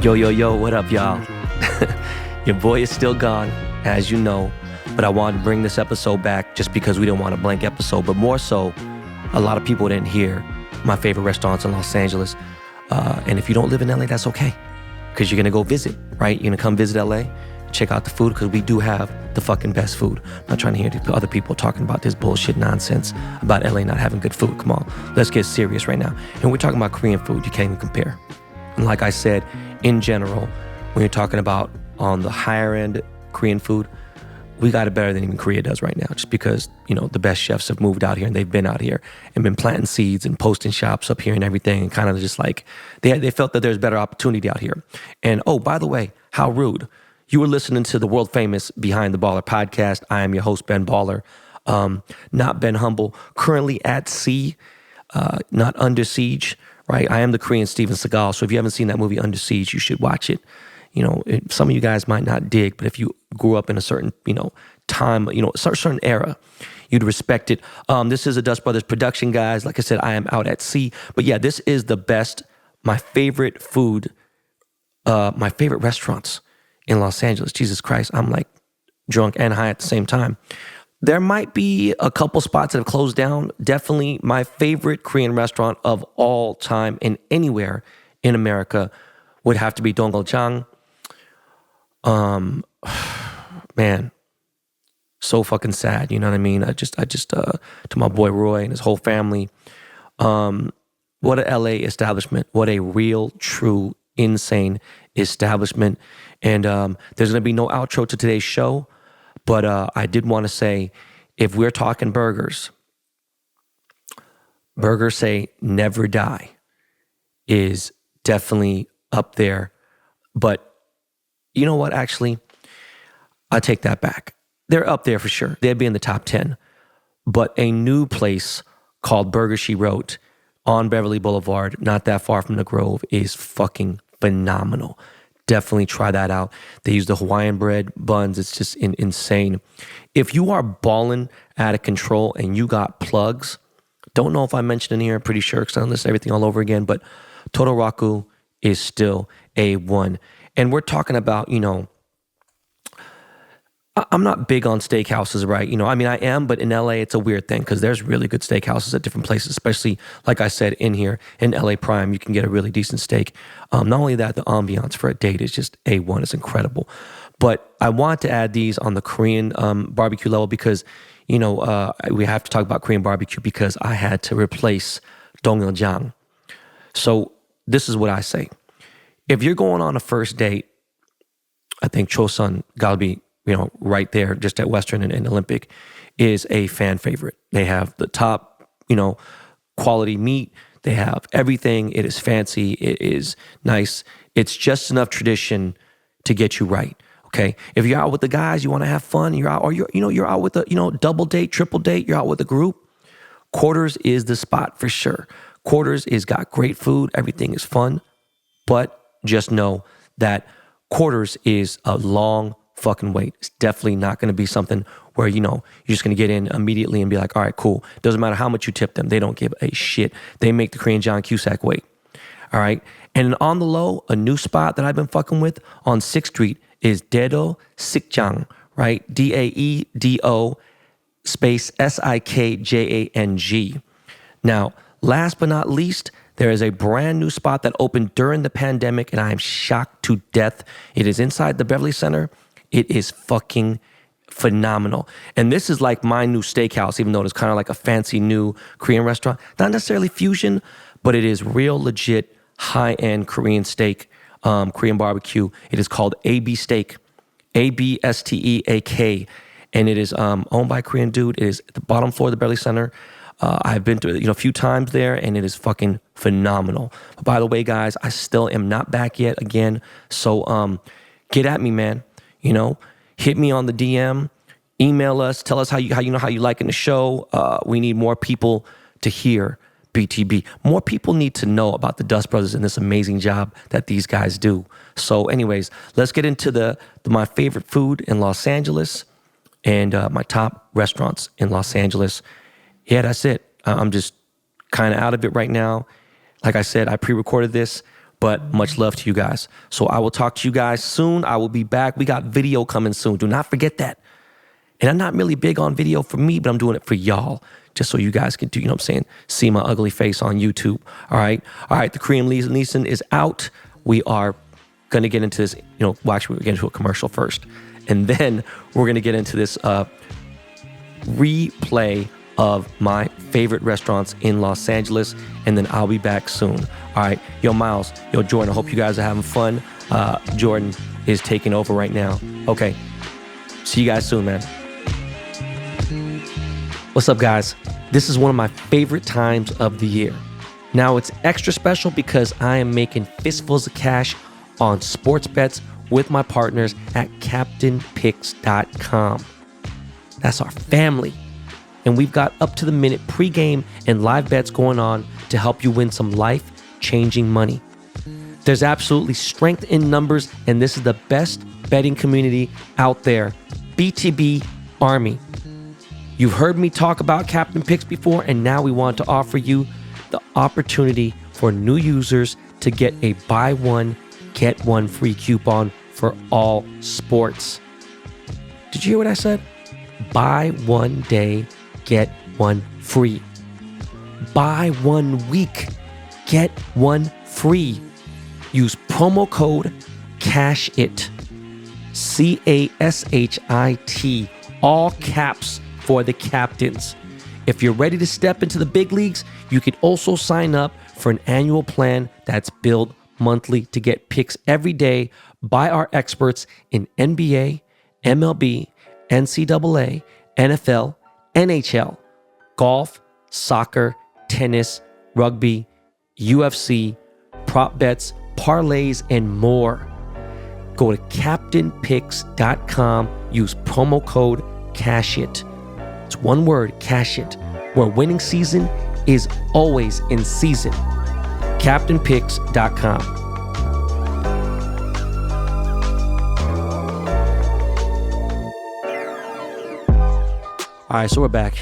Yo, what up, y'all? Your boy is still gone, as you know, but I wanted to bring this episode back just because we didn't want a blank episode, but more so, a lot of people didn't hear my favorite restaurants in Los Angeles. And if you don't live in LA, that's okay, because you're going to go visit, right? You're going to come visit LA, check out the food, because we do have the fucking best food. I'm not trying to hear the other people talking about this bullshit nonsense about LA not having good food. Come on, let's get serious right now. And we're talking about Korean food. You can't even compare. And like I said, in general, when you're talking about on the higher end Korean food, we got it better than even Korea does right now, just because, you know, the best chefs have moved out here and they've been out here and been planting seeds and posting shops up here and everything, and kind of just like they felt that there's better opportunity out here. And oh, by the way, how rude. You were listening to the world famous Behind the Baller podcast. I am your host, Ben Baller, not Ben Humble, currently at sea, not under siege, right? I am the Korean Steven Seagal. So if you haven't seen that movie Under Siege, you should watch it. You know, some of you guys might not dig, but if you grew up in a certain, time, a certain era, you'd respect it. This is a Dust Brothers production, guys. Like I said, I am out at sea. But yeah, this is the best, my favorite food, my favorite restaurants in Los Angeles. Jesus Christ, I'm like drunk and high at the same time. There might be a couple spots that have closed down. Definitely my favorite Korean restaurant of all time and anywhere in America would have to be Donggyeojang. Man, so fucking sad. You know what I mean? I just to my boy Roy and his whole family. What a LA establishment. What a real, true, insane establishment. And there's going to be no outro to today's show, but I did want to say, if we're talking burgers say never die is definitely up there. But you know what, actually, I take that back. They're up there for sure. They'd be in the top 10. But a new place called Burger She Wrote on Beverly Boulevard, not that far from the Grove, is fucking phenomenal. Definitely try that out. They use the Hawaiian bread buns. It's just insane. If you are balling out of control and you got plugs, don't know if I mentioned in here, I'm pretty sure because I don't list everything all over again, but Totaraku is still A1. And we're talking about, I'm not big on steakhouses, right? I am, but in LA, it's a weird thing because there's really good steakhouses at different places, especially, like I said, in here in LA Prime, you can get a really decent steak. Not only that, the ambiance for a date is just A1. It's incredible. But I want to add these on the Korean barbecue level because, we have to talk about Korean barbecue because I had to replace Donggyeojang. So this is what I say. If you're going on a first date, I think Chosun Galbi, right there, just at Western and Olympic, is a fan favorite. They have the top, quality meat. They have everything. It is fancy. It is nice. It's just enough tradition to get you right. Okay. If you're out with the guys, you want to have fun. You're out, or you're out with a, double date, triple date. You're out with a group. Quarters is the spot for sure. Quarters is got great food. Everything is fun, but just know that Quarters is a long fucking wait. It's definitely not going to be something where, you're just going to get in immediately and be like, all right, cool. Doesn't matter how much you tip them. They don't give a shit. They make the Korean John Cusack wait. All right. And on the low, a new spot that I've been fucking with on 6th Street is Daedo Sikjang, right? Daedo space Sikjang. Now, last but not least, there is a brand new spot that opened during the pandemic, and I am shocked to death. It is inside the Beverly Center. It is fucking phenomenal. And this is like my new steakhouse, even though it's kind of like a fancy new Korean restaurant. Not necessarily fusion, but it is real legit high-end Korean steak, Korean barbecue. It is called AB Steak, ABSTEAK. And it is owned by a Korean dude. It is at the bottom floor of the Beverly Center. I've been to a few times there, and it is fucking phenomenal. But by the way, guys, I still am not back yet again. So get at me, man. Hit me on the DM, email us, tell us how you liking the show. We need more people to hear BTB. More people need to know about the Dust Brothers and this amazing job that these guys do. So anyways, let's get into my favorite food in Los Angeles and my top restaurants in Los Angeles. Yeah, that's it. I'm just kind of out of it right now. Like I said, I pre-recorded this But much love to you guys. So I will talk to you guys soon. I will be back. We got video coming soon. Do not forget that. And I'm not really big on video for me, but I'm doing it for y'all. Just so you guys can do, you know what I'm saying, see my ugly face on YouTube. All right. The Korean Leeson is out. We are going to get into this, actually we're getting into a commercial first. And then we're going to get into this replay of my favorite restaurants in Los Angeles, and then I'll be back soon. All right, yo, Miles, yo, Jordan, I hope you guys are having fun. Jordan is taking over right now. Okay, see you guys soon, man. What's up, guys? This is one of my favorite times of the year. Now, it's extra special because I am making fistfuls of cash on sports bets with my partners at CaptainPicks.com. That's our family. And we've got up-to-the-minute pregame and live bets going on to help you win some life-changing money. There's absolutely strength in numbers, and this is the best betting community out there. BTB Army. You've heard me talk about Captain Picks before, and now we want to offer you the opportunity for new users to get a buy one, get one free coupon for all sports. Did you hear what I said? Buy one day, get one free. Buy 1 week, get one free. Use promo code CASHIT, CASHIT, all caps for the captains. If you're ready to step into the big leagues, you can also sign up for an annual plan that's billed monthly to get picks every day by our experts in NBA, MLB, NCAA, NFL, NHL, golf, soccer, tennis, rugby, UFC, prop bets, parlays, and more. Go to CaptainPicks.com. Use promo code CASHIT. It's one word, CASHIT, where winning season is always in season. CaptainPicks.com. All right, so we're back.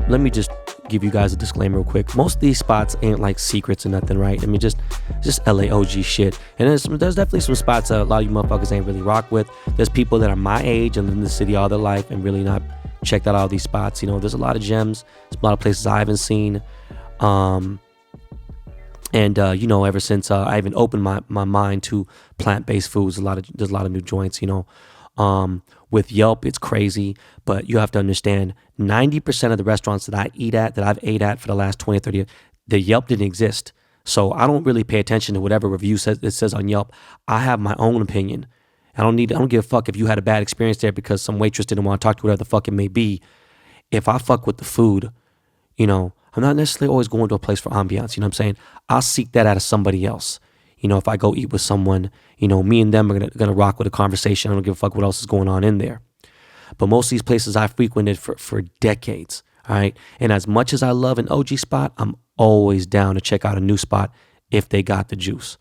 Let me just give you guys a disclaimer real quick. Most of these spots ain't like secrets or nothing, right? I mean, just LAOG shit. And there's definitely some spots that a lot of you motherfuckers ain't really rock with. There's people that are my age and live in the city all their life and really not checked out all these spots. There's a lot of gems. There's a lot of places I haven't seen. Ever since I even opened my mind to plant-based foods, there's a lot of new joints, With Yelp, it's crazy, but you have to understand 90% of the restaurants that I've ate at for the last 20 or 30 years, the Yelp didn't exist. So I don't really pay attention to whatever review it says on Yelp. I have my own opinion. I don't give a fuck if you had a bad experience there because some waitress didn't want to talk to you, whatever the fuck it may be. If I fuck with the food, I'm not necessarily always going to a place for ambiance, you know what I'm saying? I'll seek that out of somebody else. If I go eat with someone, me and them are gonna rock with a conversation. I don't give a fuck what else is going on in there. But most of these places I frequented for decades, all right? And as much as I love an OG spot, I'm always down to check out a new spot if they got the juice,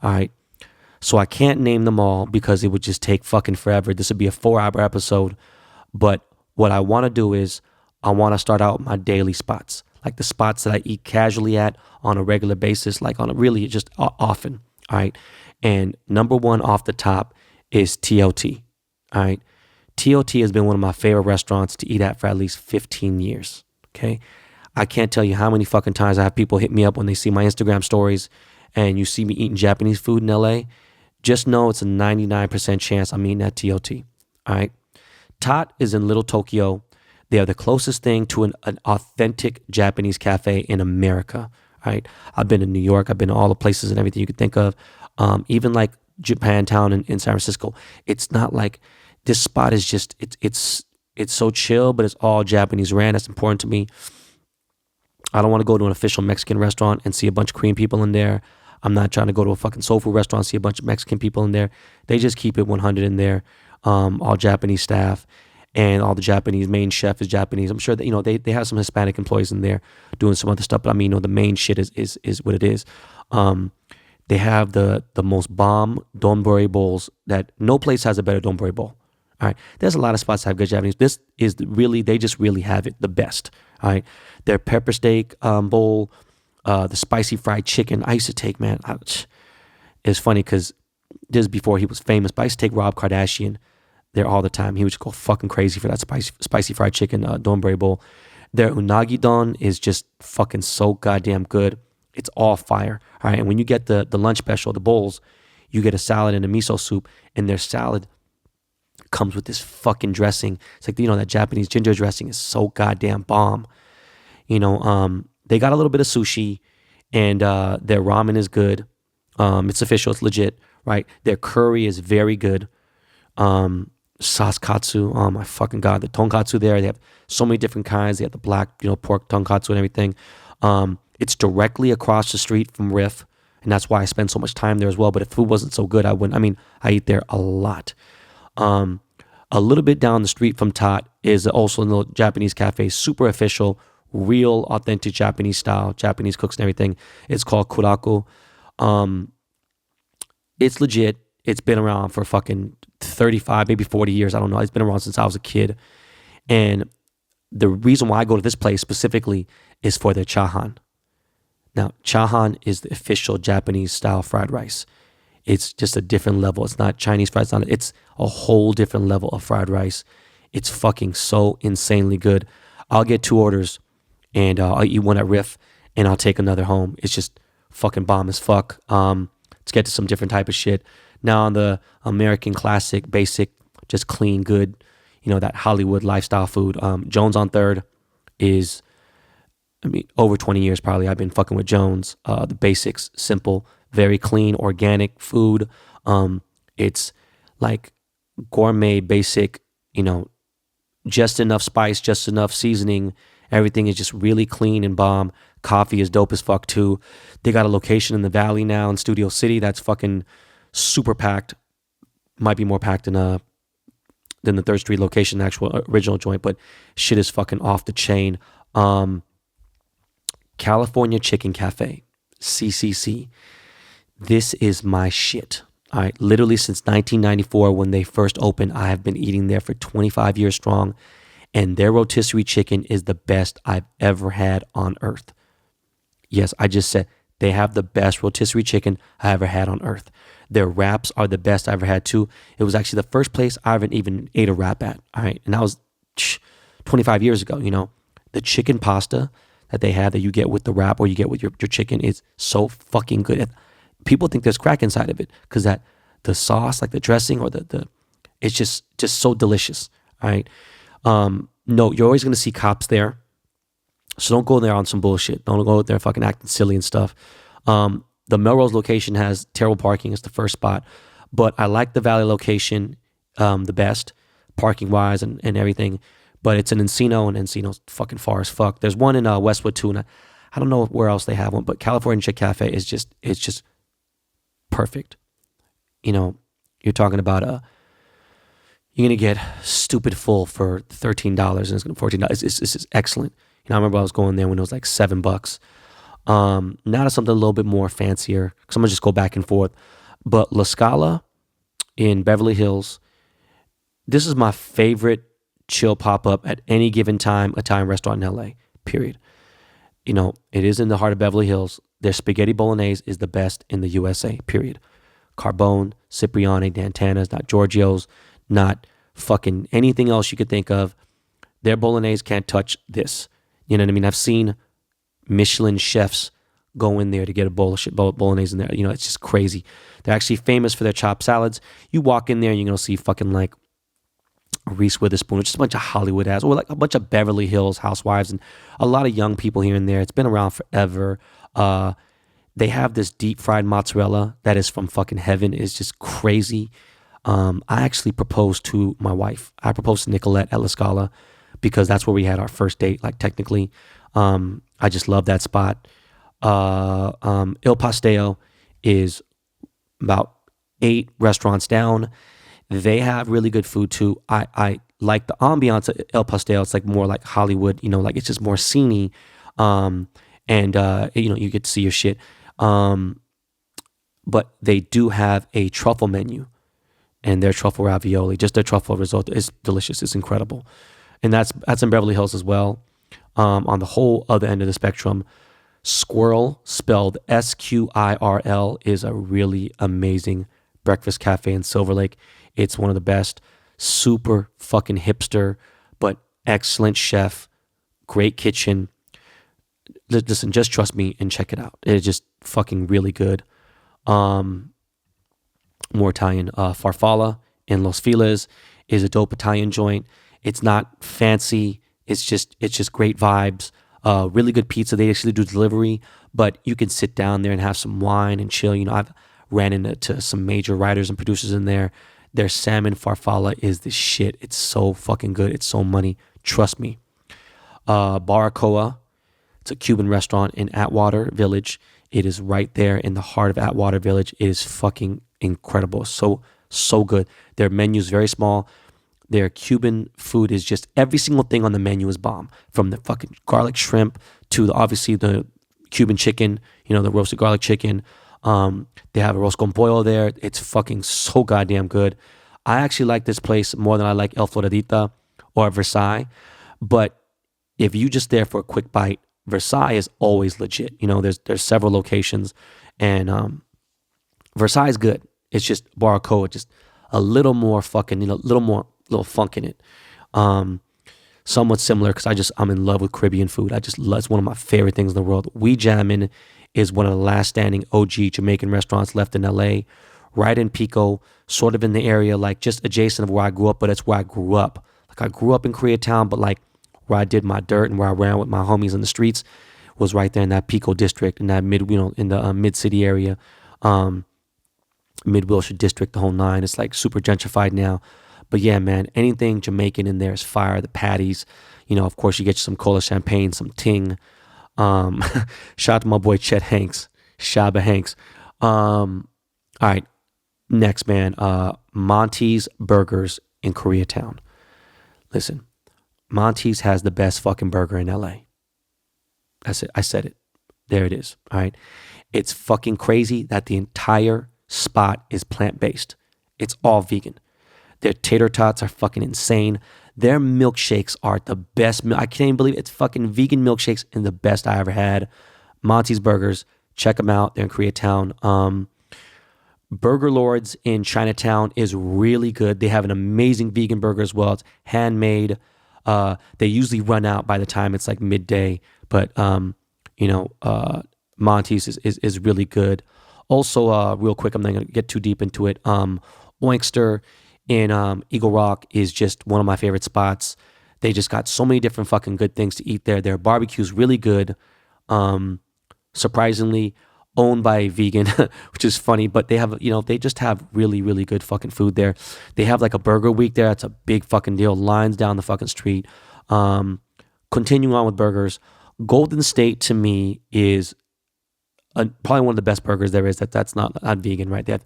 all right? So I can't name them all because it would just take fucking forever. This would be a 4-hour episode. But what I want to do is I want to start out my daily spots, like the spots that I eat casually at on a regular basis, like on a really just often, all right? And number one off the top is TLT, all right? TLT has been one of my favorite restaurants to eat at for at least 15 years, okay? I can't tell you how many fucking times I have people hit me up when they see my Instagram stories and you see me eating Japanese food in LA. Just know it's a 99% chance I'm eating at TLT, all right? Tot is in Little Tokyo. They are the closest thing to an authentic Japanese cafe in America, right? I've been to New York. I've been to all the places and everything you could think of. Even like Japantown in San Francisco. It's not like this spot is just, it's so chill, but it's all Japanese ran. That's important to me. I don't want to go to an official Mexican restaurant and see a bunch of Korean people in there. I'm not trying to go to a fucking soul food restaurant and see a bunch of Mexican people in there. They just keep it 100 in there. All Japanese staff. And all the Japanese main chef is Japanese. I'm sure that they have some Hispanic employees in there doing some other stuff, but I mean, the main shit is what it is. They have the most bomb donburi bowls that no place has a better donburi bowl. All right, there's a lot of spots that have good Japanese. This is really, they just really have it the best. All right, their pepper steak bowl, the spicy fried chicken. I used to take, man. It's funny because this is before he was famous, but I used to take Rob Kardashian there all the time. He would just go fucking crazy for that spicy fried chicken donburi bowl. Their unagi don is just fucking so goddamn good. It's all fire. All right, and when you get the lunch special, the bowls, you get a salad and a miso soup, and their salad comes with this fucking dressing. It's like, that Japanese ginger dressing is so goddamn bomb. They got a little bit of sushi, and their ramen is good. It's official, it's legit, right? Their curry is very good. Saskatsu, oh my fucking god, the tonkatsu there, they have so many different kinds. They have the black, pork tonkatsu and everything. It's directly across the street from Riff, and that's why I spend so much time there as well. But if food wasn't so good, I wouldn't. I mean, I eat there a lot. A little bit down the street from Tot is also a little Japanese cafe, super official, real authentic Japanese style, Japanese cooks and everything. It's called Kuraku. It's legit. It's been around for fucking 35, maybe 40 years. I don't know. It's been around since I was a kid. And the reason why I go to this place specifically is for their chahan. Now, chahan is the official Japanese style fried rice. It's just a different level. It's not Chinese fried rice. It's a whole different level of fried rice. It's fucking so insanely good. I'll get 2 orders and I'll eat one at Riff and I'll take another home. It's just fucking bomb as fuck. Let's get to some different type of shit. Now on the American classic, basic, just clean, good, that Hollywood lifestyle food. Jones on 3rd is, over 20 years probably I've been fucking with Jones. The basics, simple, very clean, organic food. It's like gourmet, basic, just enough spice, just enough seasoning. Everything is just really clean and bomb. Coffee is dope as fuck too. They got a location in the Valley now in Studio City that's fucking super packed. Might be more packed than the 3rd Street location, the actual original joint, but shit is fucking off the chain. California Chicken Cafe, CCC. This is my shit. All right, literally since 1994 when they first opened, I have been eating there for 25 years strong, and their rotisserie chicken is the best I've ever had on earth. Yes, I just said they have the best rotisserie chicken I ever had on earth. Their wraps are the best I ever had too. It was actually the first place I ever even ate a wrap at. All right, and that was 25 years ago. The chicken pasta that they have that you get with the wrap or you get with your chicken is so fucking good. People think there's crack inside of it because that the sauce, like the dressing or the it's just so delicious. All right. No, you're always gonna see cops there, so don't go there on some bullshit. Don't go there fucking acting silly and stuff. The Melrose location has terrible parking. It's the first spot, but I like the Valley location the best, parking wise and everything. But it's in Encino, and Encino's fucking far as fuck. There's one in Westwood too, and I don't know where else they have one, but California Chick Cafe is just perfect. You're talking about you're gonna get stupid full for $13, and it's gonna $14. It's just excellent. I remember I was going there when it was like $7. Now to something a little bit more fancier, because I'm gonna just go back and forth. But La Scala in Beverly Hills, this is my favorite chill pop-up at any given time, Italian restaurant in LA, period. It is in the heart of Beverly Hills. Their spaghetti bolognese is the best in the USA, period. Carbone, Cipriani, Dantana's, not Giorgio's, not fucking anything else you could think of. Their bolognese can't touch this. You know what I mean? I've seen Michelin chefs go in there to get a bowl of shit, bolognese in there. It's just crazy. They're actually famous for their chopped salads. You walk in there and you're going to see fucking like Reese Witherspoon, just a bunch of Hollywood ass, or like a bunch of Beverly Hills housewives and a lot of young people here and there. It's been around forever. They have this deep fried mozzarella that is from fucking heaven. It's just crazy. I actually proposed to my wife. I proposed to Nicolette at La Scala because that's where we had our first date, like technically. I just love that spot. Il Pastel is about 8 restaurants down. They have really good food too. I like the ambiance of El Pastel. It's like more like Hollywood, like it's just more sceney. You get to see your shit. But they do have a truffle menu, and their truffle ravioli, just their truffle risotto is delicious. It's incredible. And that's in Beverly Hills as well. On the whole other end of the spectrum, Squirrel, spelled Sqirl, is a really amazing breakfast cafe in Silver Lake. It's one of the best. Super fucking hipster, but excellent chef. Great kitchen. Listen, just trust me and check it out. It's just fucking really good. More Italian. Farfalla in Los Feliz is a dope Italian joint. It's not fancy. It's just great vibes. Really good pizza. They actually do delivery, but you can sit down there and have some wine and chill. You know, I've ran into some major writers and producers in there. Their salmon farfalla is the shit. It's so fucking good. It's so money. Trust me. Baracoa. It's a Cuban restaurant in Atwater Village. It is right there in the heart of Atwater Village. It is fucking incredible. So good. Their menu is very small. Their Cuban food is just, every single thing on the menu is bomb. From the fucking garlic shrimp to obviously the Cuban chicken, you know, the roasted garlic chicken. They have a roast con pollo there. It's fucking so goddamn good. I actually like this place more than I like El Floridita or Versailles. But if you just there for a quick bite, Versailles is always legit. You know, there's several locations, and Versailles is good. It's just Baracoa, just a little more fucking, you know, little funk in it. Somewhat similar because I'm in love with Caribbean food. It's one of my favorite things in the world. We Jammin' is one of the last standing OG Jamaican restaurants left in LA, right in Pico, sort of in the area, like just adjacent of where I grew up, but it's where I grew up. Like I grew up in Koreatown, but like where I did my dirt and where I ran with my homies in the streets was right there in that Pico district, in that in the mid-city area, mid-Wilshire district, the whole nine. It's like super gentrified now. But yeah, man, anything Jamaican in there is fire. The patties, you know, of course you get some cola champagne, some ting. Shout out to my boy Chet Hanks, Shabba Hanks. All right, next, man, Monty's Burgers in Koreatown. Listen, Monty's has the best fucking burger in LA. That's it. I said it. There it is. All right. It's fucking crazy that the entire spot is plant-based. It's all vegan. Their tater tots are fucking insane. Their milkshakes are the best. I can't even believe it. It's fucking vegan milkshakes and the best I ever had. Monty's Burgers. Check them out. They're in Koreatown. Burger Lords in Chinatown is really good. They have an amazing vegan burger as well. It's handmade. They usually run out by the time it's like midday, but Monty's is really good. Also, real quick, I'm not gonna get too deep into it. Oinkster in Eagle Rock is just one of my favorite spots. They just got so many different fucking good things to eat there. Their barbecue's really good. Surprisingly owned by a vegan, which is funny, but they have, they just have really, really good fucking food there. They have like a burger week there. That's a big fucking deal. Lines down the fucking street. Continuing on with burgers, Golden State to me is probably one of the best burgers there is. That's not vegan, right? They have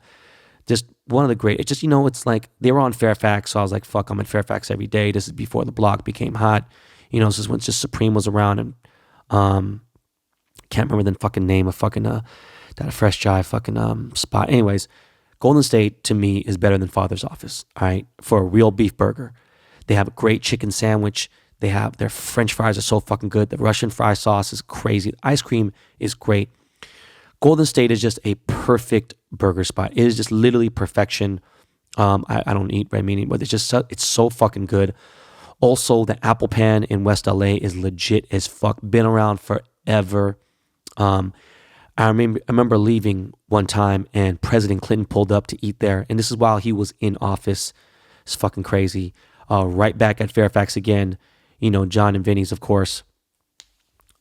just one of the great. It's just, it's like they were on Fairfax, so I was like, fuck, I'm at Fairfax every day. This is before the block became hot. This is when just Supreme was around, and can't remember the fucking name of fucking that Fresh Jive fucking spot. Anyways, Golden State to me is better than Father's Office. All right, for a real beef burger, they have a great chicken sandwich. They have their French fries are so fucking good. The Russian fry sauce is crazy. The ice cream is great. Golden State is just a perfect burger spot. It is just literally perfection. I don't eat red meat, but it's so fucking good. Also, the Apple Pan in West LA is legit as fuck. Been around forever. I remember leaving one time and President Clinton pulled up to eat there. And this is while he was in office. It's fucking crazy. Right back at Fairfax again. John and Vinny's, of course.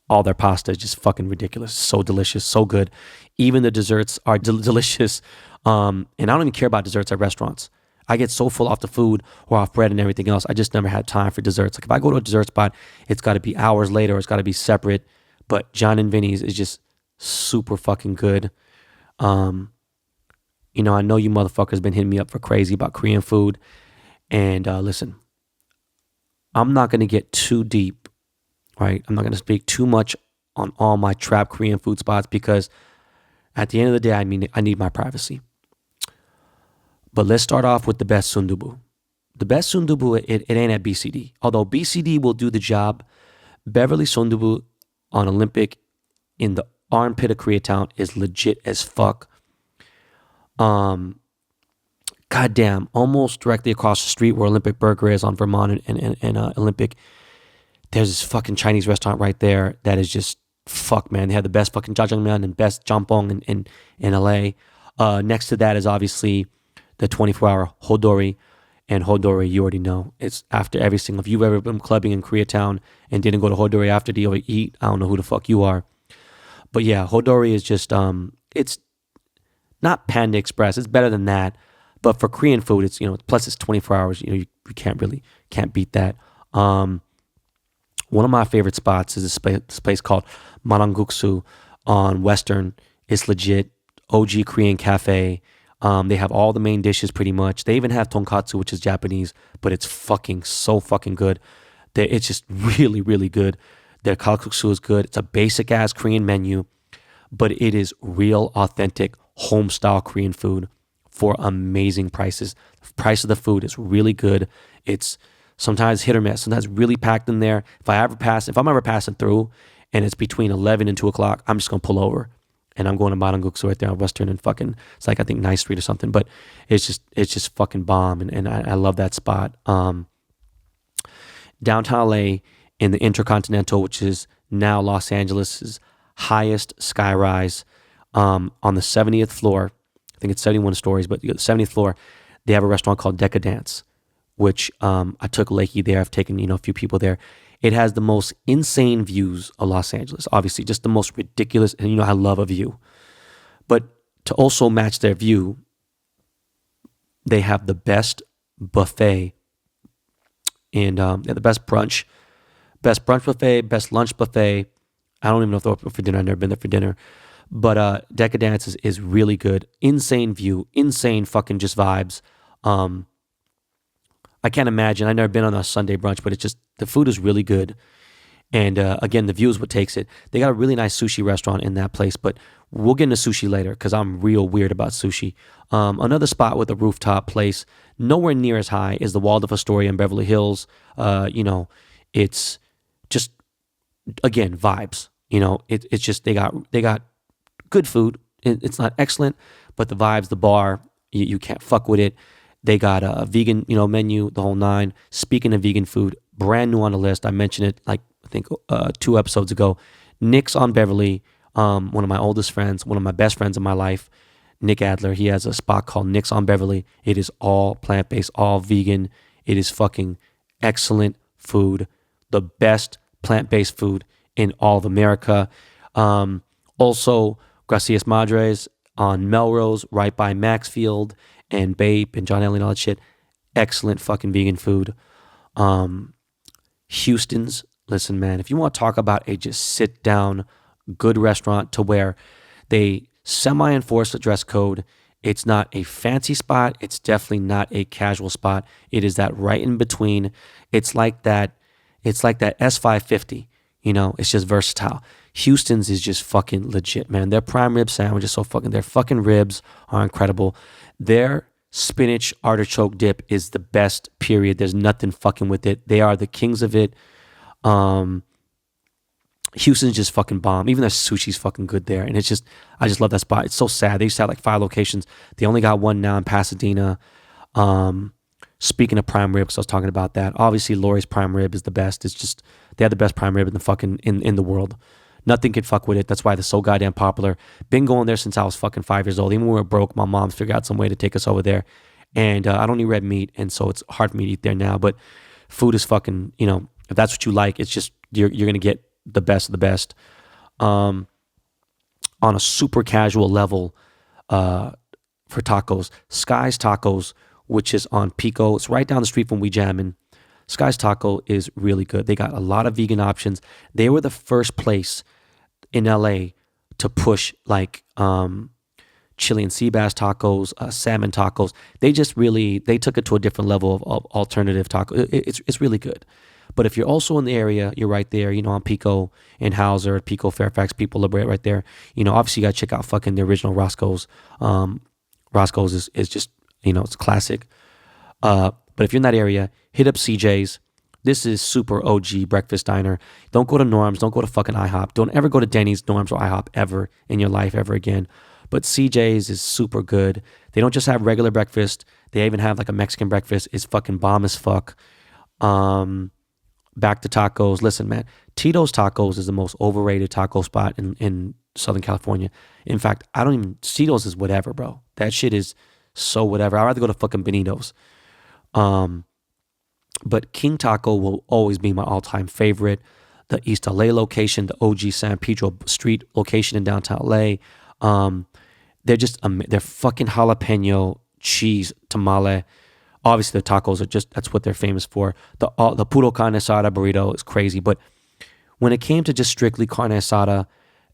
All their pasta is just fucking ridiculous. So delicious, so good. Even the desserts are delicious. And I don't even care about desserts at restaurants. I get so full off the food or off bread and everything else. I just never had time for desserts. Like if I go to a dessert spot, it's got to be hours later or it's got to be separate. But John and Vinny's is just super fucking good. I know you motherfuckers been hitting me up for crazy about Korean food. And listen, I'm not going to get too deep, right? I'm not going to speak too much on all my trap Korean food spots because at the end of the day, I need my privacy. But let's start off with the best sundubu. The best sundubu, it ain't at BCD. Although BCD will do the job, Beverly Sundubu on Olympic in the armpit of Koreatown is legit as fuck. Goddamn, almost directly across the street where Olympic Burger is on Vermont and Olympic, there's this fucking Chinese restaurant right there that is just fuck, man. They have the best fucking jjajangmyeon and best jampong in LA. Next to that is obviously the 24-hour Hodori. And Hodori, you already know, it's after every single, if you've ever been clubbing in Koreatown and didn't go to Hodori after to eat, I don't know who the fuck you are. But yeah, Hodori is just, it's not Panda Express. It's better than that. But for Korean food, it's, plus it's 24 hours. You can't beat that. One of my favorite spots is this place called Mananguksu on Western. It's legit. OG Korean cafe. They have all the main dishes pretty much. They even have tonkatsu, which is Japanese, but it's so fucking good. It's just really, really good. Their kalguksu is good. It's a basic ass Korean menu, but it is real, authentic, home style Korean food for amazing prices. The price of the food is really good. It's sometimes hit or miss. Sometimes really packed in there. If I'm ever passing through and it's between 11 and 2 o'clock, I'm just going to pull over and I'm going to Mananguksu right there on Western and fucking, it's like, I think 9th Street or something, but it's just fucking bomb. And I love that spot. Downtown LA in the Intercontinental, which is now Los Angeles' highest skyrise, on the 70th floor, I think it's 71 stories, but the 70th floor, they have a restaurant called Decadence, which I took Lakey there. I've taken, a few people there. It has the most insane views of Los Angeles, obviously, just the most ridiculous, and I love a view. But to also match their view, they have the best buffet and the best brunch buffet, best lunch buffet. I don't even know if they're open for dinner. I've never been there for dinner. But Decadence is really good. Insane view, insane fucking just vibes. I can't imagine. I've never been on a Sunday brunch, but it's just, the food is really good. And again, the view is what takes it. They got a really nice sushi restaurant in that place, but we'll get into sushi later because I'm real weird about sushi. Another spot with a rooftop place, nowhere near as high, is the Waldorf Astoria in Beverly Hills. It's just, again, vibes. It's just, they got good food. It's not excellent, but the vibes, the bar, you can't fuck with it. They got a vegan, menu, the whole nine. Speaking of vegan food, brand new on the list. I mentioned it I think 2 episodes ago. Nick's on Beverly, one of my oldest friends, one of my best friends in my life, Nick Adler. He has a spot called Nick's on Beverly. It is all plant-based, all vegan. It is fucking excellent food. The best plant-based food in all of America. Also, Gracias Madres on Melrose, right by Maxfield and Bape and John Ellie and all that shit. Excellent fucking vegan food. Houston's, listen, man, if you want to talk about a just sit down, good restaurant to where they semi-enforce the dress code, it's not a fancy spot. It's definitely not a casual spot. It is that right in between. It's like that S550, it's just versatile. Houston's is just fucking legit, man. Their prime rib sandwich is so fucking, their fucking ribs are incredible. Their spinach artichoke dip is the best, period. There's nothing fucking with it. They are the kings of it. Houston's just fucking bomb. Even their sushi's fucking good there. And I just love that spot. It's so sad. They used to have like 5 locations. They only got one now in Pasadena. Speaking of prime rib, because I was talking about that, obviously Lori's prime rib is the best. It's just, they have the best prime rib in the fucking, in the world. Nothing could fuck with it. That's why they're so goddamn popular. Been going there since I was fucking 5 years old. Even when we were broke, my mom's figured out some way to take us over there. And I don't eat red meat, and so it's hard for me to eat there now. But food is fucking, if that's what you like, it's just, you're going to get the best of the best. On a super casual level, for tacos, Sky's Tacos, which is on Pico. It's right down the street from We Jammin'. Sky's Taco is really good. They got a lot of vegan options. They were the first place in LA to push like chili and sea bass tacos, salmon tacos. They took it to a different level of alternative taco. It's really good. But if you're also in the area, you're right there, on Pico and Hauser, Pico, Fairfax, People Liberate right there. Obviously you got to check out fucking the original Roscoe's. Roscoe's is just, it's classic. But if you're in that area, hit up CJ's. This is super OG breakfast diner. Don't go to Norm's. Don't go to fucking IHOP. Don't ever go to Denny's, Norm's, or IHOP ever in your life ever again. But CJ's is super good. They don't just have regular breakfast. They even have like a Mexican breakfast. It's fucking bomb as fuck. Back to tacos. Listen, man, Tito's Tacos is the most overrated taco spot in Southern California. In fact, Tito's is whatever, bro. That shit is so whatever. I'd rather go to fucking Benito's. But King Taco will always be my all-time favorite. The East LA location, the OG San Pedro Street location in downtown LA. They're just, they're fucking jalapeno cheese tamale. Obviously, the tacos are just, that's what they're famous for. The puro carne asada burrito is crazy. But when it came to just strictly carne asada,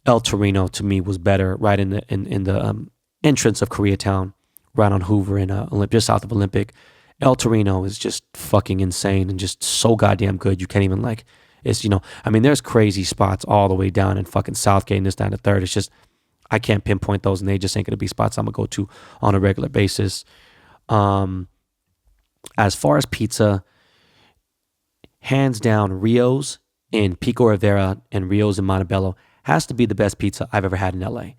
El Torino to me was better, right in the entrance of Koreatown, right on Hoover and just south of Olympic. El Torino is just fucking insane and just so goddamn good. You can't even there's crazy spots all the way down in fucking Southgate and this down to Third. It's just, I can't pinpoint those, and they just ain't gonna be spots I'm gonna go to on a regular basis. As far as pizza, hands down, Rio's in Pico Rivera and Rio's in Montebello has to be the best pizza I've ever had in LA.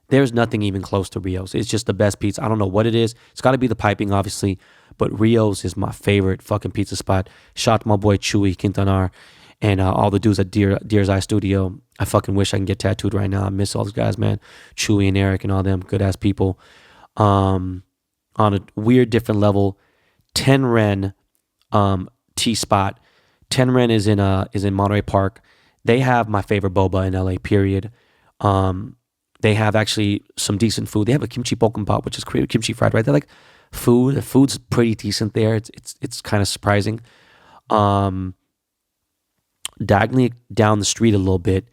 There's nothing even close to Rio's. It's just the best pizza. I don't know what it is. It's got to be the piping, obviously, but Rio's is my favorite fucking pizza spot. Shout out to my boy Chewy Quintanar and all the dudes at Deer's Eye Studio. I fucking wish I can get tattooed right now. I miss all those guys, man. Chewy and Eric and all them good ass people. On a weird different level, Ten Ren T Spot. Ten Ren is in Monterey Park. They have my favorite boba in LA. Period. They have actually some decent food. They have a kimchi bokkeumbap, which is Korean kimchi fried rice. They're like food. The food's pretty decent there. It's kind of surprising. Diagonally down the street a little bit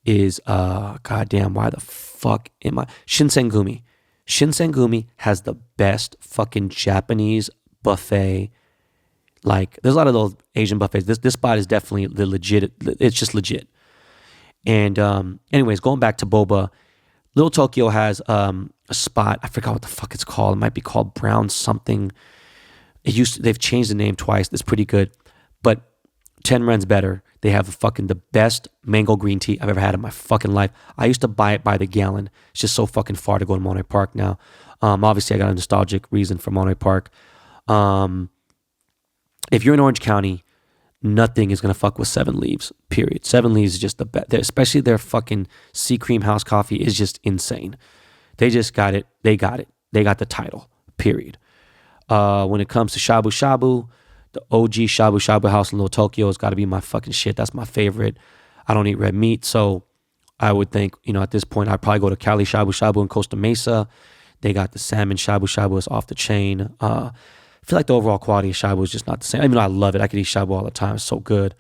is goddamn, why the fuck am I? Shinsengumi. Shinsengumi has the best fucking Japanese buffet. Like, there's a lot of those Asian buffets. This spot is definitely the legit. It's just legit. And anyways, going back to boba, Little Tokyo has a spot. I forgot what the fuck it's called. It might be called Brown something. They've changed the name twice. It's pretty good. But Ten Ren's better. They have the best mango green tea I've ever had in my fucking life. I used to buy it by the gallon. It's just so fucking far to go to Monterey Park now. Obviously, I got a nostalgic reason for Monterey Park. If you're in Orange County, nothing is going to fuck with Seven Leaves, period. Seven Leaves is just the best. Especially their fucking Sea Cream House coffee is just insane. They just got it. They got it. They got the title, period. When it comes to shabu shabu, the OG shabu shabu house in Little Tokyo has got to be my fucking shit. That's my favorite. I don't eat red meat, so I would think, at this point, I'd probably go to Cali shabu shabu in Costa Mesa. They got the salmon shabu shabu. It's off the chain. I feel like the overall quality of shabu is just not the same. Even though I love it, I could eat shabu all the time. It's so good.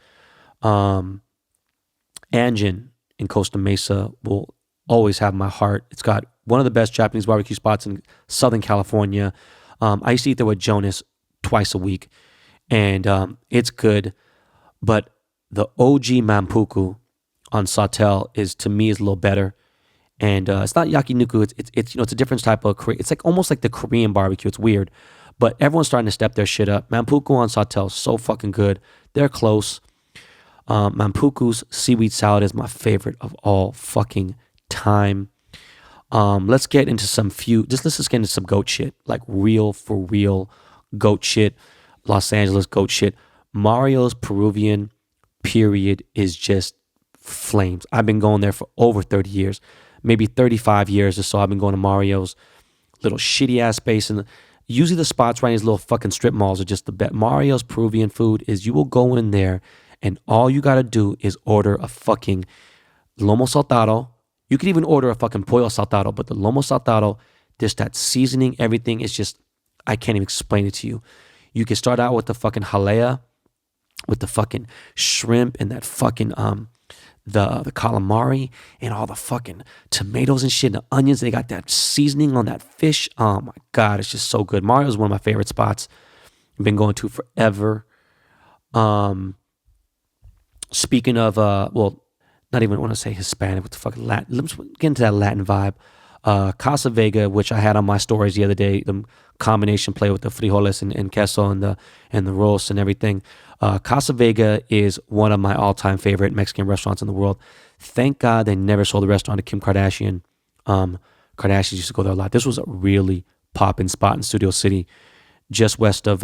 Anjin in Costa Mesa will always have my heart. It's got one of the best Japanese barbecue spots in Southern California. I used to eat there with Jonas twice a week, and it's good. But the OG Mampuku on Sawtell is, to me, is a little better. And it's not yakiniku. It's a different type of Korean. It's like almost like the Korean barbecue. It's weird. But everyone's starting to step their shit up. Mampuku on Sawtell is so fucking good. They're close. Mampuku's seaweed salad is my favorite of all fucking time. Let's get into let's just get into some goat shit. Like real for real goat shit. Los Angeles goat shit. Mario's Peruvian, period, is just flames. I've been going there for over 30 years. Maybe 35 years or so. I've been going to Mario's. Little shitty ass space. And usually the spots right in these little fucking strip malls are just the best. Mario's Peruvian food is, you will go in there and all you got to do is order a fucking lomo saltado. You could even order a fucking pollo saltado, but the lomo saltado, just that seasoning, everything is just, I can't even explain it to you. You can start out with the fucking halea, with the fucking shrimp and that fucking, the calamari and all the fucking tomatoes and shit and the onions. They got that seasoning on that fish. Oh my God, it's just so good. Mario's one of my favorite spots. I've been going to forever. Speaking of, not even want to say Hispanic, what the fuck, Latin. Let's get into that Latin vibe. Casa Vega, which I had on my stories the other day, the combination play with the frijoles and queso and the roast and everything. Casa Vega is one of my all-time favorite Mexican restaurants in the world. Thank God they never sold the restaurant to Kim Kardashian. Kardashians used to go there a lot. This was a really poppin' spot in Studio City, just west of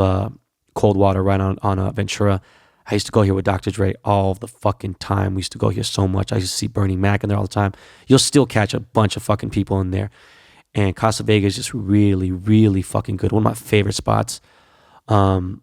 Coldwater, right on Ventura. I used to go here with Dr. Dre all the fucking time. We used to go here so much. I used to see Bernie Mac in there all the time. You'll still catch a bunch of fucking people in there. And Casa Vega is just really, really fucking good. One of my favorite spots. Don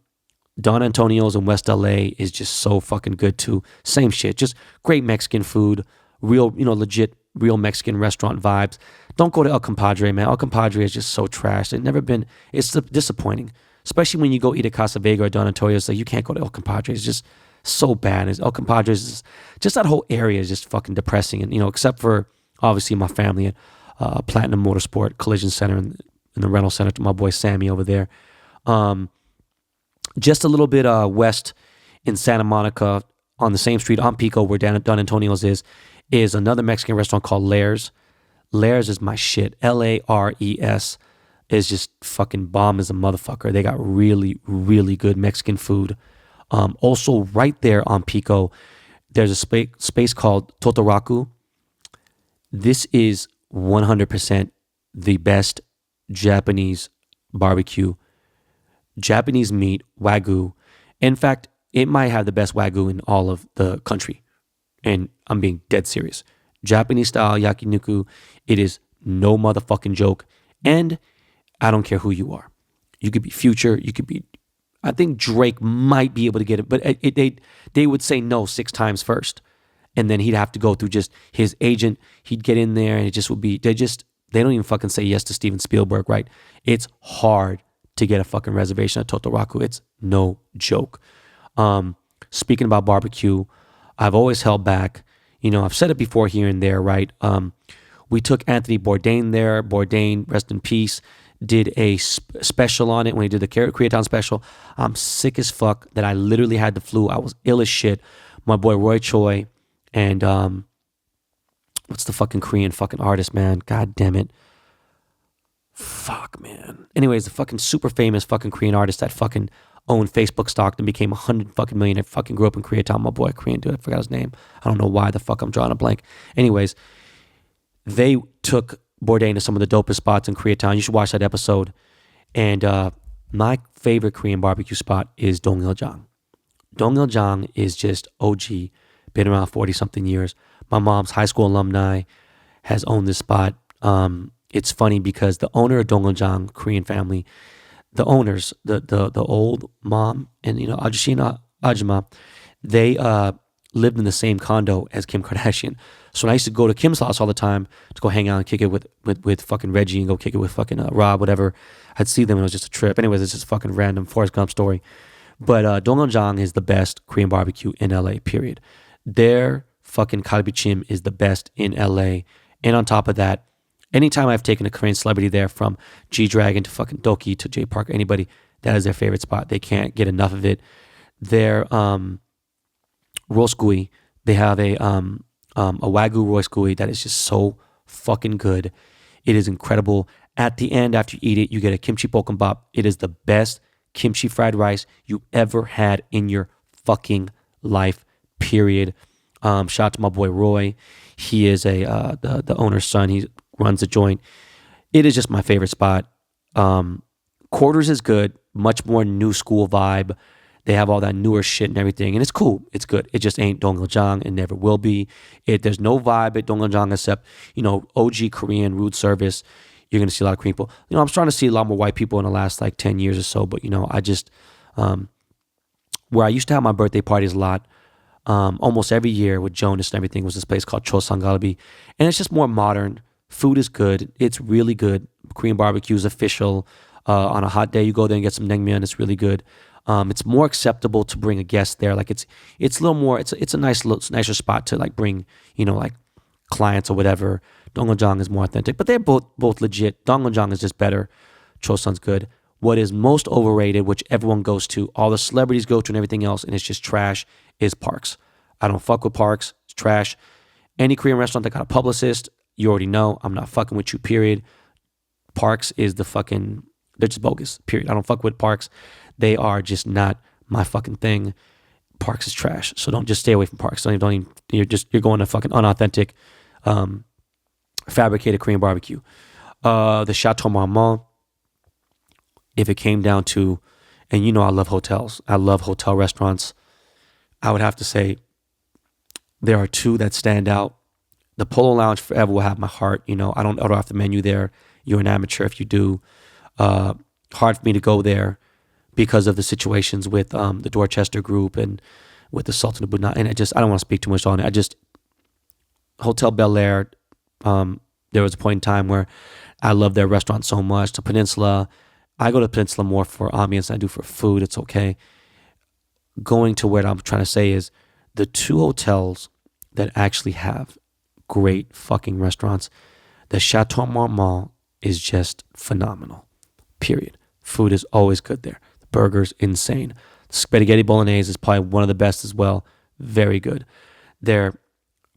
Antonio's in West LA is just so fucking good too. Same shit. Just great Mexican food. Real, legit, real Mexican restaurant vibes. Don't go to El Compadre, man. El Compadre is just so trash. It's disappointing. Especially when you go eat at Casa Vega or Don Antonio's, like you can't go to El Compadre. It's just so bad. El Compadre is just that whole area is just fucking depressing. And except for obviously my family at Platinum Motorsport Collision Center in the rental center to my boy Sammy over there. Just a little bit west in Santa Monica on the same street on Pico where Don Antonio's is another Mexican restaurant called Lares. Lares is my shit. Lares is just fucking bomb as a motherfucker. They got really, really good Mexican food. Also, right there on Pico, there's a space called Totoraku. This is 100% the best Japanese barbecue. Japanese meat, Wagyu. In fact, it might have the best Wagyu in all of the country. And I'm being dead serious. Japanese style yakiniku, it is no motherfucking joke. And I don't care who you are. You could be Future. You could be, I think Drake might be able to get it, but they would say no 6 times first. And then he'd have to go through just his agent. He'd get in there and it just would be, they don't even fucking say yes to Steven Spielberg, right? It's hard to get a fucking reservation at Totoraku. It's no joke. Speaking about barbecue, I've always held back. I've said it before here and there, right? We took Anthony Bourdain there. Bourdain, rest in peace, did a special on it when he did the Koreatown special. I'm sick as fuck that I literally had the flu. I was ill as shit. My boy Roy Choi and what's the fucking Korean fucking artist, man? God damn it. Fuck, man. Anyways, the fucking super famous fucking Korean artist that fucking owned Facebook stock and became 100 fucking million and fucking grew up in Koreatown. My boy, Korean dude, I forgot his name. I don't know why the fuck I'm drawing a blank. Anyways, they took Bourdain to some of the dopest spots in Koreatown. You should watch that episode. And my favorite Korean barbecue spot is Dongiljeong. Dongiljeong is just OG, been around 40-something years. My mom's high school alumni has owned this spot. It's funny because the owner of Dongiljeong, Korean family, the owners, the old mom and Ajishina Ajima, they lived in the same condo as Kim Kardashian. So when I used to go to Kim's house all the time to go hang out and kick it with fucking Reggie and go kick it with fucking Rob, whatever, I'd see them and it was just a trip. Anyways, it's just a fucking random Forrest Gump story. But Dongiljeong is the best Korean barbecue in LA, period. Their fucking kalbichim is the best in LA. And on top of that, anytime I've taken a Korean celebrity there, from G-Dragon to fucking Doki to Jay Park, anybody, that is their favorite spot. They can't get enough of it. Their roast gooey, they have a Wagyu roast gooey that is just so fucking good. It is incredible. At the end, after you eat it, you get a kimchi bokkeumbap. It is the best kimchi fried rice you ever had in your fucking life, period. Shout out to my boy Roy. He is the owner's son. He runs the joint. It is just my favorite spot. Quarters is good, much more new school vibe. They have all that newer shit and everything, and it's cool. It's good. It just ain't Dongiljeong. It never will be. There's no vibe at Dongiljeong except, OG Korean rude service. You're going to see a lot of Korean people. I'm starting to see a lot more white people in the last 10 years or so, but I just, where I used to have my birthday parties a lot, almost every year with Jonas and everything, was this place called Chosangalbi, and it's just more modern. Food is good. It's really good. Korean barbecue is official. On a hot day, you go there and get some naengmyeon. It's really good. It's more acceptable to bring a guest there. It's a little more. It's a nicer spot to bring clients or whatever. Dongiljeong is more authentic, but they're both legit. Dongiljeong is just better. Chosun's good. What is most overrated, which everyone goes to, all the celebrities go to and everything else, and it's just trash, is Parks. I don't fuck with Parks. It's trash. Any Korean restaurant that got a publicist, you already know I'm not fucking with you, period. Parks is they're just bogus, period. I don't fuck with Parks. They are just not my fucking thing. Parks is trash. So don't just stay away from Parks. Don't even you're going to fucking unauthentic, fabricated Korean barbecue. The Chateau Marmont, if it came down to, and you know I love hotels. I love hotel restaurants. I would have to say there are two that stand out. The Polo Lounge forever will have my heart. You know, I don't order off the menu there. You're an amateur if you do. Hard for me to go there because of the situations with the Dorchester group and with the Sultan of Brunei. And I don't want to speak too much on it. Hotel Bel Air, there was a point in time where I loved their restaurant so much. The Peninsula, I go to Peninsula more for ambience than I do for food. It's okay. Going to where I'm trying to say is the two hotels that actually have great fucking restaurants. The Chateau Marmont is just phenomenal, period. Food is always good there. The burgers, insane. The spaghetti bolognese is probably one of the best as well. Very good. Their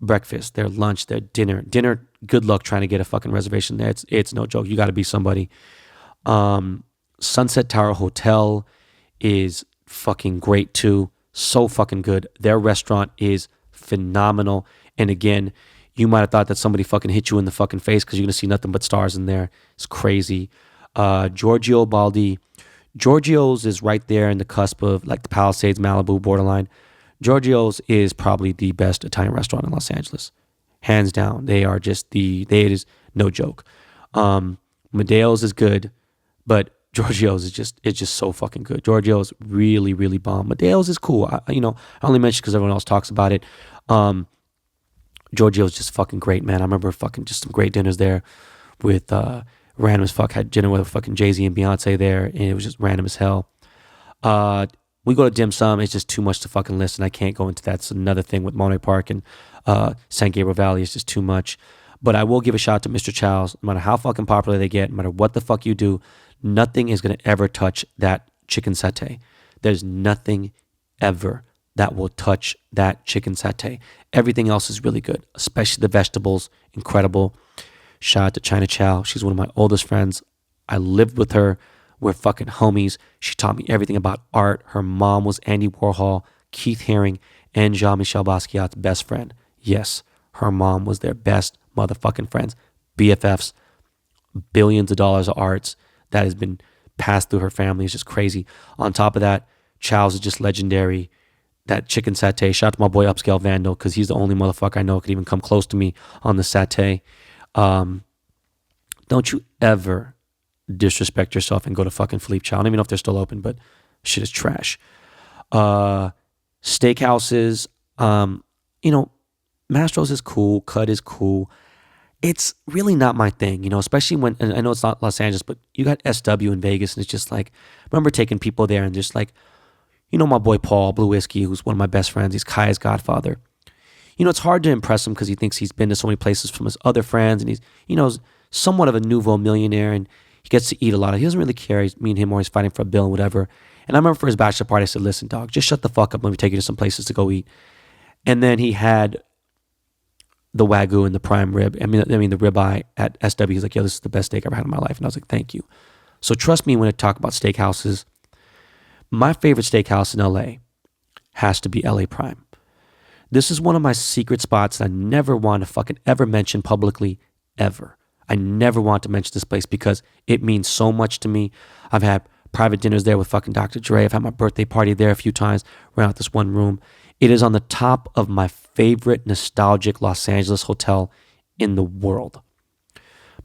breakfast, their lunch, their dinner. Dinner, good luck trying to get a fucking reservation there. It's no joke. You got to be somebody. Sunset Tower Hotel is fucking great too. So fucking good. Their restaurant is phenomenal. And again, you might have thought that somebody fucking hit you in the fucking face because you're going to see nothing but stars in there. It's crazy. Giorgio Baldi. Giorgio's is right there in the cusp of like the Palisades, Malibu borderline. Giorgio's is probably the best Italian restaurant in Los Angeles. Hands down. They are just it is no joke. Medeo's is good, but Giorgio's is just so fucking good. Giorgio's really, really bomb. Medeo's is cool. I only mention because everyone else talks about it. Giorgio's just fucking great, man. I remember fucking just some great dinners there with random as fuck. Had dinner with fucking Jay-Z and Beyonce there, and it was just random as hell. We go to dim sum. It's just too much to fucking list, and I can't go into that. It's another thing with Monterey Park and San Gabriel Valley. It's just too much. But I will give a shout out to Mr. Chow's. No matter how fucking popular they get, no matter what the fuck you do, nothing is going to ever touch that chicken satay. There's nothing ever that will touch that chicken satay. Everything else is really good, especially the vegetables. Incredible. Shout out to China Chow. She's one of my oldest friends. I lived with her. We're fucking homies. She taught me everything about art. Her mom was Andy Warhol, Keith Haring, and Jean-Michel Basquiat's best friend. Yes, her mom was their best motherfucking friends. BFFs, billions of dollars of arts that has been passed through her family. It's just crazy. On top of that, Chow's is just legendary. That chicken satay. Shout out to my boy Upscale Vandal because he's the only motherfucker I know could even come close to me on the satay. Don't you ever disrespect yourself and go to fucking Philippe Chow. I don't even know if they're still open, but shit is trash. Steakhouses, Mastro's is cool. Cut is cool. It's really not my thing, especially when, and I know it's not Los Angeles, but you got SW in Vegas, and it's just like, I remember taking people there and just like, my boy Paul, Blue Whiskey, who's one of my best friends, he's Kaya's godfather. It's hard to impress him because he thinks he's been to so many places from his other friends, and he's, somewhat of a nouveau millionaire, and he gets to eat a lot. He doesn't really care. Me and him always fighting for a bill and whatever. And I remember for his bachelor party, I said, listen, dog, just shut the fuck up. Let me take you to some places to go eat. And then he had the Wagyu and the prime rib. I mean the ribeye at SW. He's like, yo, this is the best steak I've ever had in my life. And I was like, thank you. So trust me when I talk about steakhouses. My favorite steakhouse in LA has to be LA Prime. This is one of my secret spots that I never want to fucking ever mention publicly, ever. I never want to mention this place because it means so much to me. I've had private dinners there with fucking Dr. Dre. I've had my birthday party there a few times. We're out this one room. It is on the top of my favorite nostalgic Los Angeles hotel in the world.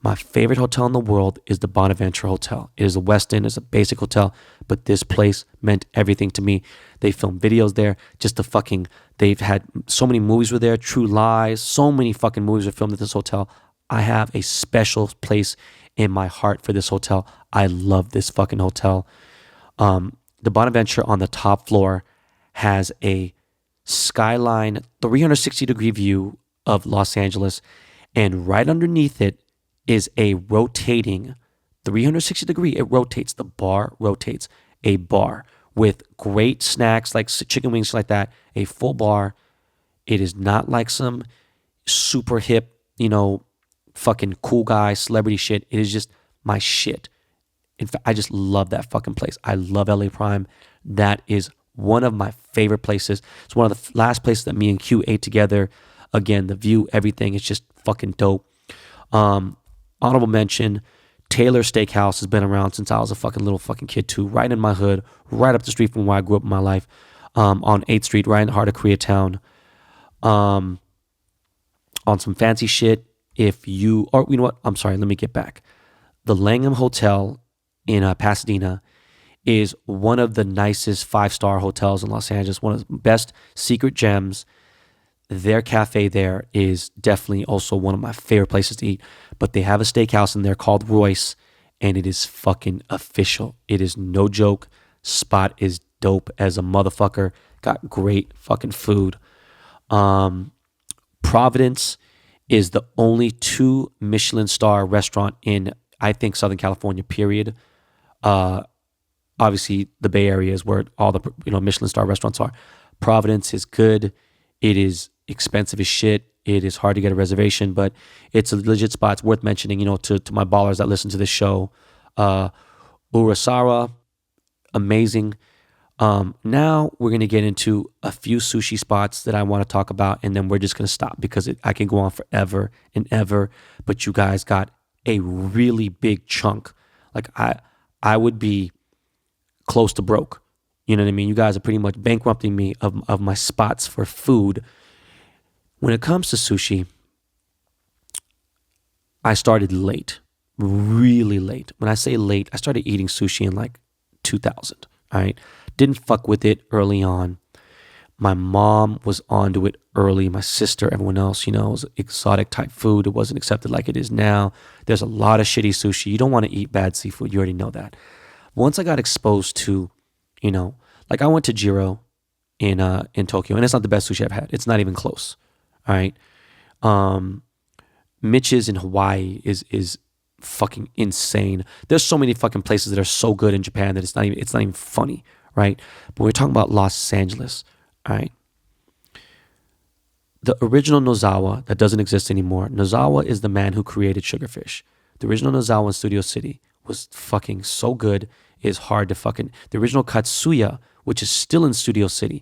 My favorite hotel in the world is the Bonaventure Hotel. It is a Westin. It's a basic hotel, but this place meant everything to me. They filmed videos there. They've had so many movies were there. True Lies. So many fucking movies were filmed at this hotel. I have a special place in my heart for this hotel. I love this fucking hotel. The Bonaventure on the top floor has a skyline 360-degree view of Los Angeles, and right underneath it is a rotating 360-degree. It rotates. The bar rotates. A bar with great snacks like chicken wings like that. A full bar. It is not like some super hip, fucking cool guy, celebrity shit. It is just my shit. In fact, I just love that fucking place. I love LA Prime. That is one of my favorite places. It's one of the last places that me and Q ate together. Again, the view, everything is just fucking dope. Honorable mention, Taylor Steakhouse has been around since I was a fucking little fucking kid too. Right in my hood, right up the street from where I grew up in my life. On 8th Street, right in the heart of Koreatown. On some fancy shit, if you, or you know what, I'm sorry, let me get back. The Langham Hotel in Pasadena is one of the nicest 5-star hotels in Los Angeles, one of the best secret gems. Their cafe there is definitely also one of my favorite places to eat, but they have a steakhouse in there called Royce, and it is fucking official. It is no joke. Spot is dope as a motherfucker. Got great fucking food. Providence is the only 2 Michelin star restaurant in, I think, Southern California, period. Obviously, the Bay Area is where all the Michelin star restaurants are. Providence is good. It is expensive as shit. It is hard to get a reservation, but it's a legit spot. It's worth mentioning, to my ballers that listen to this show. Urasawa, amazing. Now we're going to get into a few sushi spots that I want to talk about, and then we're just going to stop because I can go on forever and ever, but you guys got a really big chunk. Like I would be close to broke. You know what I mean? You guys are pretty much bankrupting me of my spots for food. When it comes to sushi, I started late, really late. When I say late, I started eating sushi in like 2000, all right? Didn't fuck with it early on. My mom was onto it early. My sister, everyone else, it was exotic type food. It wasn't accepted like it is now. There's a lot of shitty sushi. You don't want to eat bad seafood. You already know that. Once I got exposed to, like I went to Jiro in Tokyo, and it's not the best sushi I've had. It's not even close. All right. Mitch's in Hawaii is fucking insane. There's so many fucking places that are so good in Japan that it's not even funny, right? But we're talking about Los Angeles, all right? The original Nozawa that doesn't exist anymore. Nozawa is the man who created Sugarfish. The original Nozawa in Studio City was fucking so good. It's hard to fucking. The original Katsuya, which is still in Studio City,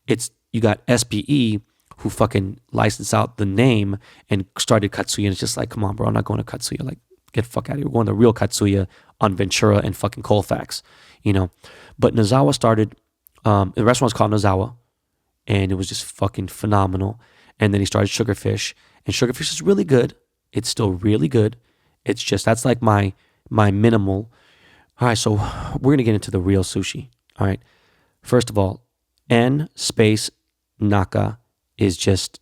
you got SPE who fucking licensed out the name and started Katsuya, and it's just like, come on, bro, I'm not going to Katsuya. Like, get the fuck out of here. We're going to real Katsuya on Ventura and fucking Colfax, But Nozawa started, the restaurant was called Nozawa, and it was just fucking phenomenal. And then he started Sugarfish, and Sugarfish is really good. It's still really good. It's just, that's like my minimal. All right, so we're going to get into the real sushi. All right. First of all, N space Naka is just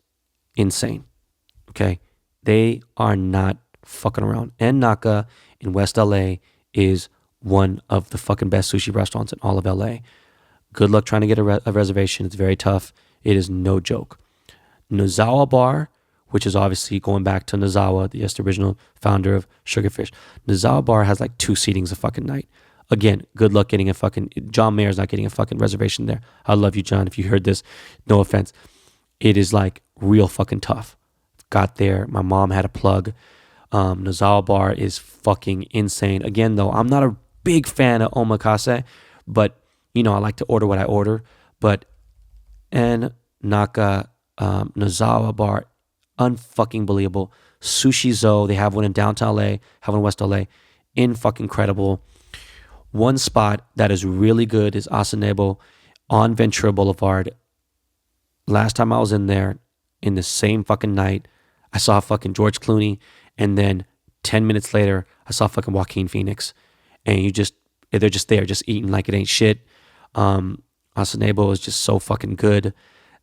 insane. Okay. They are not fucking around. N Naka in West LA is one of the fucking best sushi restaurants in all of LA. Good luck trying to get a reservation. It's very tough. It is no joke. Nozawa Bar, which is obviously going back to Nozawa, the original founder of Sugarfish. Nozawa Bar has like 2 seatings a fucking night. Again, good luck getting John Mayer's not getting a fucking reservation there. I love you, John. If you heard this, no offense. It is like real fucking tough. Got there. My mom had a plug. Nozawa Bar is fucking insane. Again, though, I'm not a big fan of omakase, but, I like to order what I order. But N Naka, Nozawa Bar, unfucking believable. Sushi Zo, they have one in downtown LA, have one in West LA. Fucking incredible. One spot that is really good is Asanebo on Ventura Boulevard. Last time I was in there, in the same fucking night, I saw fucking George Clooney, and then 10 minutes later, I saw fucking Joaquin Phoenix. And they're just there, just eating like it ain't shit. Asanebo is just so fucking good.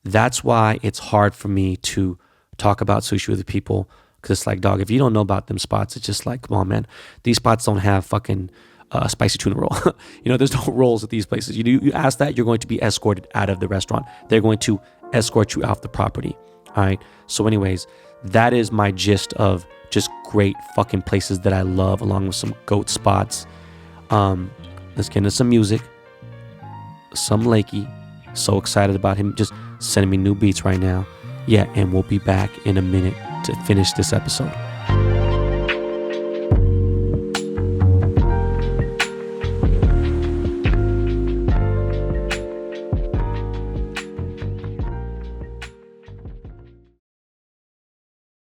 That's why it's hard for me to talk about sushi with people, because it's like, dog, if you don't know about them spots, it's just like, come on, man. These spots don't have fucking spicy tuna roll. There's no rolls at these places. You ask that, you're going to be escorted out of the restaurant. They're going to escort you off the property. All right. So anyways, that is my gist of just great fucking places that I love, along with some goat spots. Let's get into some music. Some Lakey. So excited about him just sending me new beats right now. Yeah, and we'll be back in a minute to finish this episode.